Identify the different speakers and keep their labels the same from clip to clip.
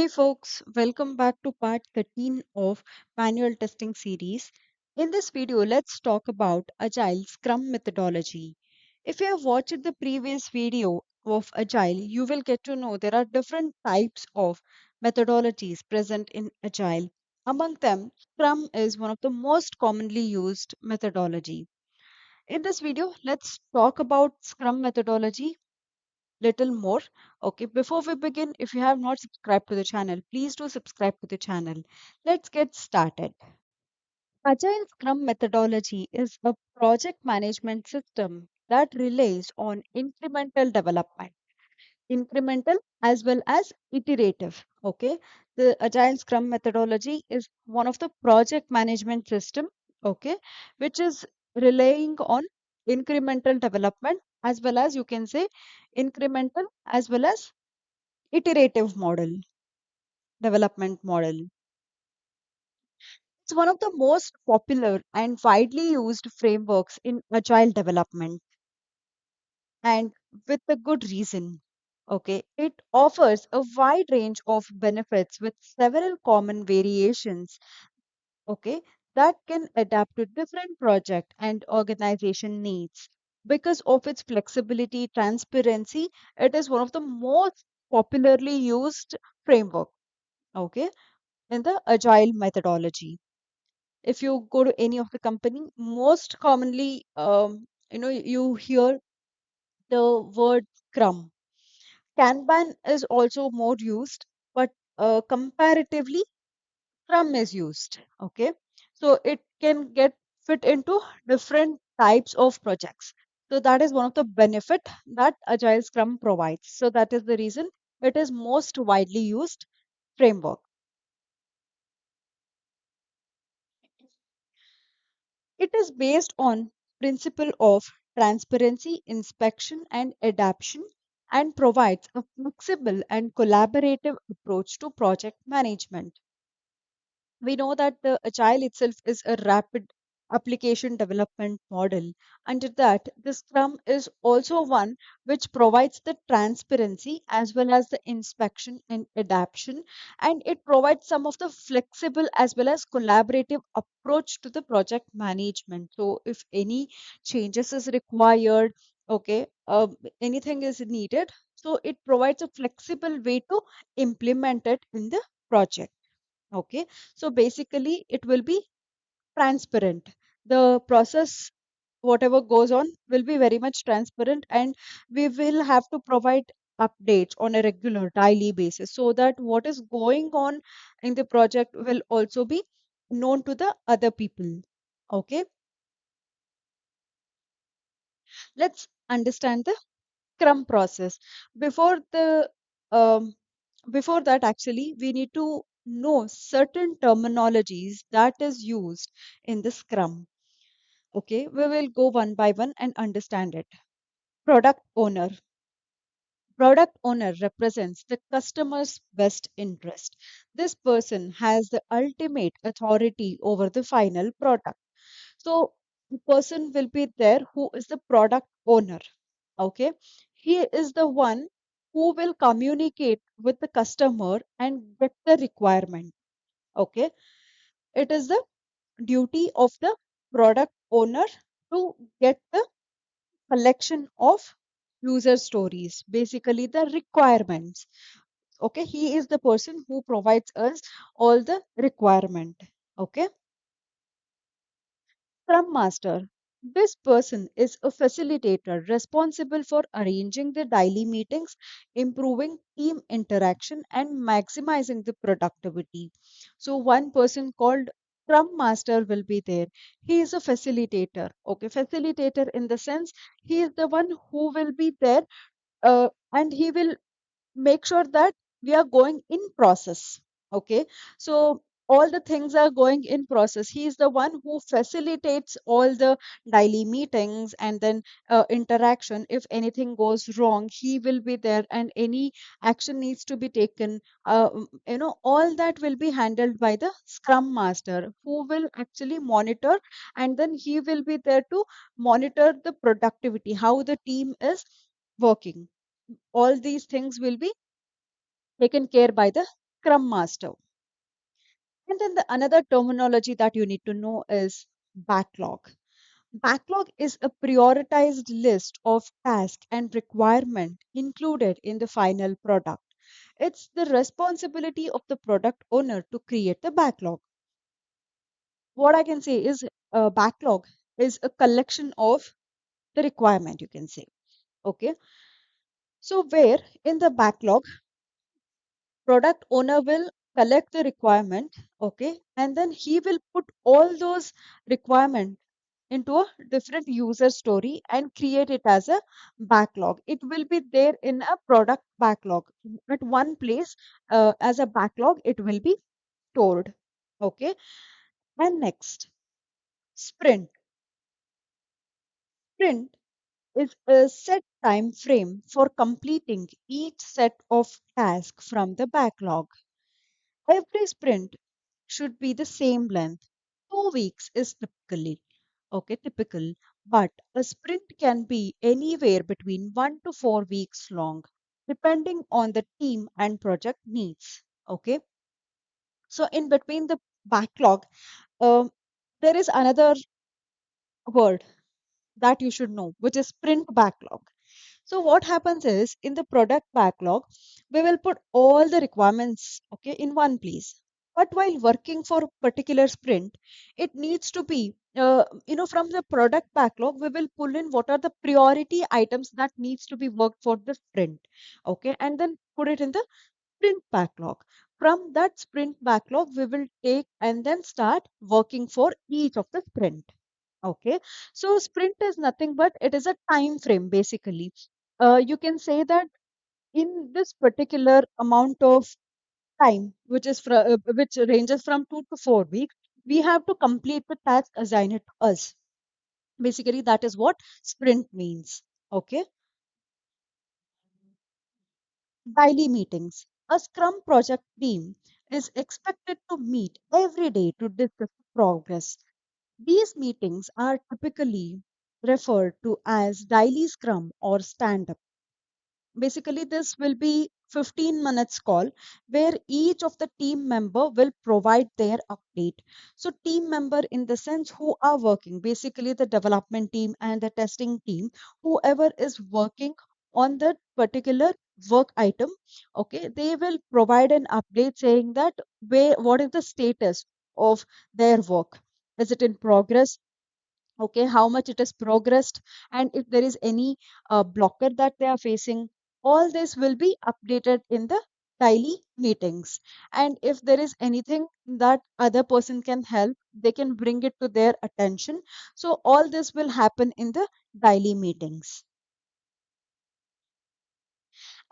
Speaker 1: folks, welcome back to part 13 of manual testing series. In this video, let's talk about Agile Scrum methodology. If you have watched the previous video of Agile, you will get to know there are different types of methodologies present in Agile. Among them, Scrum is one of the most commonly used methodology. In this video, let's talk about Scrum methodology little more. Okay, before we begin, if you have not subscribed to the channel, please do subscribe to the channel. Let's get started. Agile Scrum methodology is a project management system that relies on incremental development, incremental as well as iterative. Okay, the Agile Scrum methodology is one of the project management system, okay, which is relying on incremental development as well as you can say incremental as well as iterative model, development model. It's one of the most popular and widely used frameworks in agile development, and with a good reason. Okay, it offers a wide range of benefits with several common variations, okay, that can adapt to different project and organization needs. Because of its flexibility, transparency, it is one of the most popularly used framework, okay, in the agile methodology. If you go to any of the company, most commonly you hear the word scrum. Kanban is also more used, but comparatively scrum is used, okay, so it can get fit into different types of projects. So that is one of the benefit that agile scrum provides, so that is the reason it is most widely used framework. It is based on principle of transparency, inspection and adaptation, and provides a flexible and collaborative approach to project management. We know that the agile itself is a rapid application development model. Under that, the Scrum is also one which provides the transparency as well as the inspection and adaptation, and it provides some of the flexible as well as collaborative approach to the project management. So, if any changes is required, okay, anything is needed, so it provides a flexible way to implement it in the project. Okay, so basically it will be transparent. The process, whatever goes on, will be very much transparent, and we will have to provide updates on a regular daily basis so that what is going on in the project will also be known to the other people. Okay, let's understand the Scrum process. Before the um, before that, actually, we need to know certain terminologies that is used in the Scrum. Okay, we will go one by one and understand it. Product owner. Product owner represents the customer's best interest. This person has the ultimate authority over the final product. So, the person will be there who is the product owner. Okay, he is the one who will communicate with the customer and get the requirement. Okay, it is the duty of the product owner to get the collection of user stories, basically the requirements. Okay, he is the person who provides us all the requirement. Okay, Scrum Master. This person is a facilitator responsible for arranging the daily meetings, improving team interaction, and maximizing the productivity. So, one person called Scrum Master will be there. He is a facilitator. Okay, facilitator in the sense he is the one who will be there, and he will make sure that we are going in process. Okay, so all the things are going in process. He is the one who facilitates all the daily meetings and then interaction. If anything goes wrong, he will be there, and any action needs to be taken, all that will be handled by the scrum master, who will actually monitor, and then he will be there to monitor the productivity, how the team is working. All these things will be taken care by the Scrum Master. And then the another terminology that you need to know is backlog. Backlog is a prioritized list of tasks and requirement included in the final product. It's the responsibility of the product owner to create the backlog. What I can say is a backlog is a collection of the requirement, you can say. Okay. So where in the backlog, product owner will collect the requirement, okay, and then he will put all those requirement into a different user story and create it as a backlog. It will be there in a product backlog at one place, as a backlog it will be stored. Okay. And next, sprint. Sprint is a set time frame for completing each set of tasks from the backlog. Every sprint should be the same length. 2 weeks is typical, but a sprint can be anywhere between 1 to 4 weeks long, depending on the team and project needs. Okay, so in between the backlog, um, there is another word that you should know, which is sprint backlog. So what happens is in the product backlog, we will put all the requirements, okay, in one place. But while working for a particular sprint, it needs to be, from the product backlog, we will pull in what are the priority items that needs to be worked for the sprint, okay, and then put it in the sprint backlog. From that sprint backlog, we will take and then start working for each of the sprint. Okay, so sprint is nothing but it is a time frame basically. You can say that in this particular amount of time, which ranges from 2 to 4 weeks, we have to complete the task assigned to us. Basically, that is what sprint means. Okay, daily meetings. A Scrum project team is expected to meet every day to discuss progress. These meetings are typically referred to as daily Scrum or stand up. Basically, this will be 15 minutes call where each of the team member will provide their update. So team member in the sense who are working, basically the development team and the testing team, whoever is working on that particular work item, okay, they will provide an update saying that what is the status of their work. Is it in progress? Okay, how much it has progressed, and if there is any blocker that they are facing, all this will be updated in the daily meetings. And if there is anything that other person can help, they can bring it to their attention. So all this will happen in the daily meetings.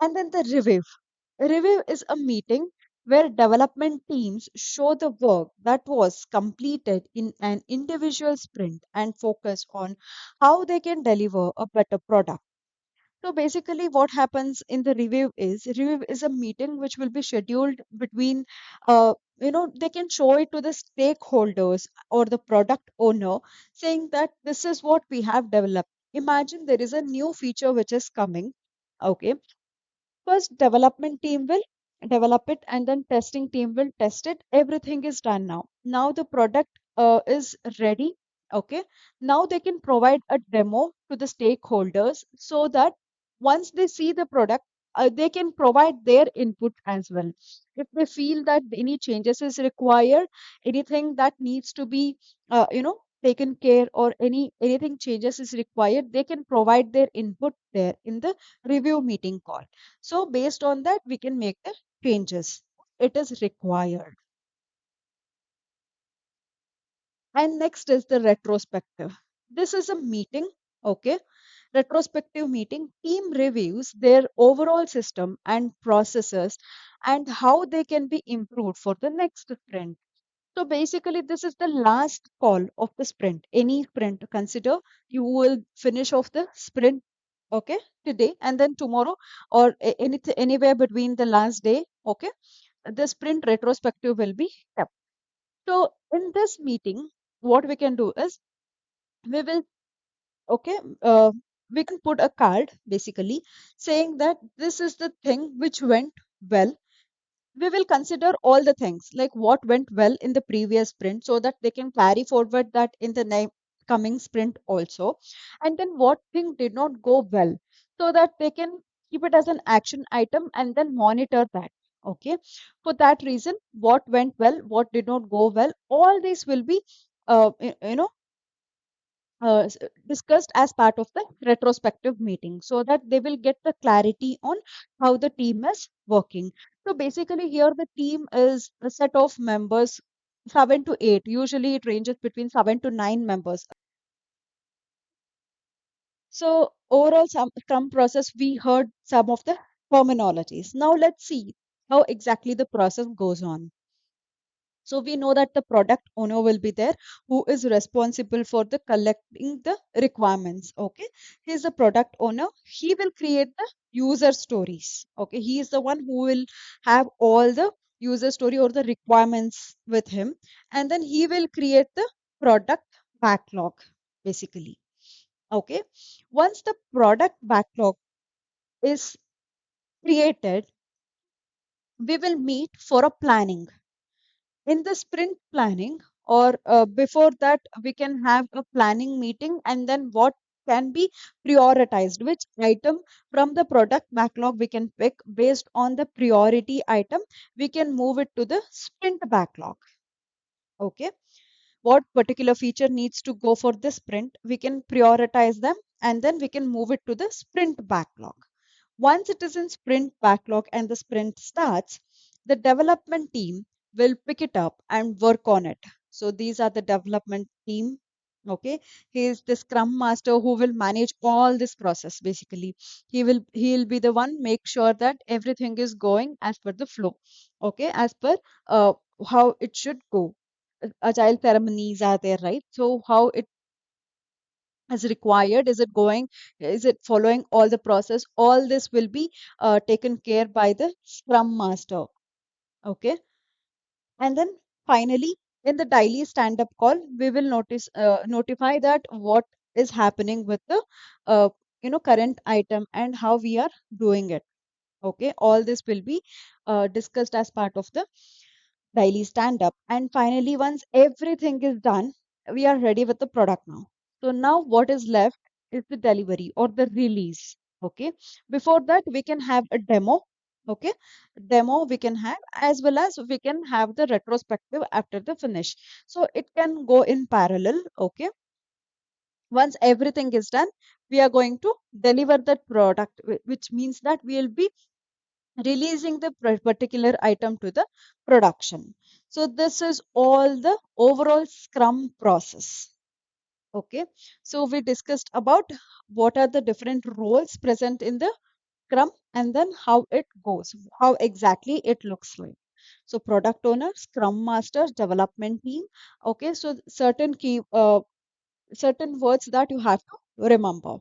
Speaker 1: And then the review. Review is a meeting where development teams show the work that was completed in an individual sprint and focus on how they can deliver a better product. So basically, what happens in the review is a meeting which will be scheduled between, they can show it to the stakeholders or the product owner, saying that this is what we have developed. Imagine there is a new feature which is coming. Okay, first, development team will develop it, and then testing team will test it. Everything is done now. Now the product is ready. Okay. Now they can provide a demo to the stakeholders so that once they see the product, they can provide their input as well. If they feel that any changes is required, anything that needs to be, taken care, or anything changes is required, they can provide their input there in the review meeting call. So based on that, we can make the changes. It is required. And next is the retrospective. This is a meeting, okay? Retrospective meeting. Team reviews their overall system and processes and how they can be improved for the next sprint. So basically, this is the last call of the sprint. Any sprint, consider you will finish off the sprint, okay, today and then tomorrow, or anything anywhere between the last day, okay, the sprint retrospective will be kept. So in this meeting, what we can do is we will, okay, we can put a card basically saying that this is the thing which went well, we will consider all the things like what went well in the previous sprint so that they can carry forward that in the coming sprint also, and then what thing did not go well so that they can keep it as an action item and then monitor that. Okay, for that reason, what went well, what did not go well, all these will be uh, y- you know discussed as part of the retrospective meeting so that they will get the clarity on how the team is working. So basically, here the team is a set of members, 7 to 8. Usually, it ranges between 7 to 9 members. So, overall, some Scrum process, we heard some of the terminologies. Now, let's see how exactly the process goes on. So we know that the product owner will be there who is responsible for the collecting the requirements. Okay. He is the product owner. He will create the user stories. Okay. He is the one who will have all the user story or the requirements with him. And then he will create the product backlog basically. Okay. Once the product backlog is created, we will meet for a planning. In the sprint planning or before that we can have a planning meeting and then what can be prioritized, which item from the product backlog we can pick based on the priority item, we can move it to the sprint backlog. Okay, what particular feature needs to go for this sprint, we can prioritize them and then we can move it to the sprint backlog. Once it is in sprint backlog and the sprint starts, the development team will pick it up and work on it. So these are the development team. Okay, he is the scrum master who will manage all this process basically. He'll be the one make sure that everything is going as per the flow. Okay, as per uh, how it should go. Agile ceremonies are there, right? So how it is required, is it going, is it following all the process, all this will be taken care by the scrum master. Okay, and then finally in the daily stand up call we will notify that what is happening with the uh, current item and how we are doing it. Okay, all this will be discussed as part of the daily stand up. And finally, once everything is done, we are ready with the product now. So now what is left is the delivery or the release. Okay. Before that, we can have a demo. Okay. Demo we can have as well as we can have the retrospective after the finish. So it can go in parallel. Okay. Once everything is done, we are going to deliver that product, which means that we will be releasing the particular item to the production. So this is all the overall Scrum process. Okay, so we discussed about what are the different roles present in the Scrum and then how it goes, how exactly it looks like. So product owner, Scrum master, development team. Okay, so certain words that you have to remember.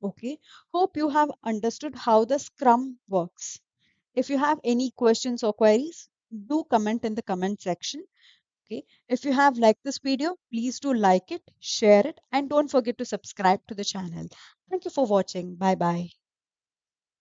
Speaker 1: Okay, hope you have understood how the Scrum works. If you have any questions or queries, do comment in the comment section. Okay. If you have liked this video, please do like it, share it, and don't forget to subscribe to the channel. Thank you for watching. Bye bye.